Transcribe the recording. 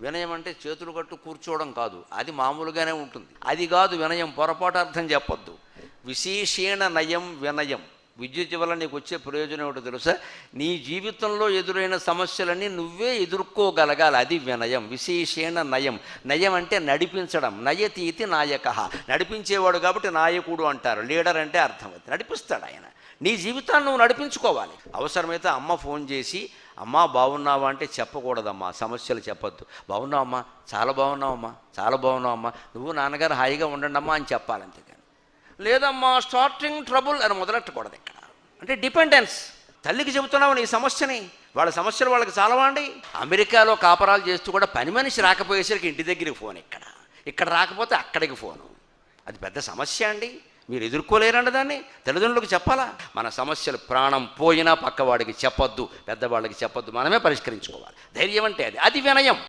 వినయం అంటే చేతులు కట్టు కూర్చోవడం కాదు, అది మామూలుగానే ఉంటుంది. అది కాదు వినయం, పొరపాటు అర్థం చెప్పొద్దు. విశేషేణ నయం వినయం. విద్యుత్ వల్ల నీకు వచ్చే ప్రయోజనం ఏమిటో తెలుసా? నీ జీవితంలో ఎదురైన సమస్యలన్నీ నువ్వే ఎదుర్కోగలగాలి, అది వినయం. విశేషేణ నయం. నయం అంటే నడిపించడం. నయతీతి నాయక, నడిపించేవాడు కాబట్టి నాయకుడు అంటారు. లీడర్ అంటే అర్థం, అది నడిపిస్తాడు ఆయన. నీ జీవితాన్ని నువ్వు నడిపించుకోవాలి. అవసరమైతే అమ్మ ఫోన్ చేసి అమ్మా బాగున్నావా అంటే చెప్పకూడదమ్మా, సమస్యలు చెప్పొద్దు. బాగున్నావమ్మా, చాలా బాగున్నావమ్మా, చాలా బాగున్నావమ్మా, నువ్వు నాన్నగారు హాయిగా ఉండండి అమ్మా అని చెప్పాలి, అంతేగాని లేదమ్మా స్టార్టింగ్ ట్రబుల్ అని మొదలెట్టకూడదు ఇక్కడ. అంటే డిపెండెన్స్. తల్లికి చెబుతున్నావు నీ సమస్యని, వాళ్ళ సమస్యలు వాళ్ళకి చాలవండి. అమెరికాలో కాపరాలు చేస్తూ కూడా పని మనిషి రాకపోయేసరికి ఇంటి దగ్గరికి ఫోన్, ఇక్కడ రాకపోతే అక్కడికి ఫోను. అది పెద్ద సమస్య అండి, మీరు ఎదుర్కోలేరండి దాన్ని. తల్లిదండ్రులకు చెప్పాలా? మన సమస్యలు ప్రాణం పోయినా పక్కవాడికి చెప్పొద్దు, పెద్దవాళ్ళకి చెప్పొద్దు, మనమే పరిష్కరించుకోవాలి. ధైర్యం అంటే అది వినయం.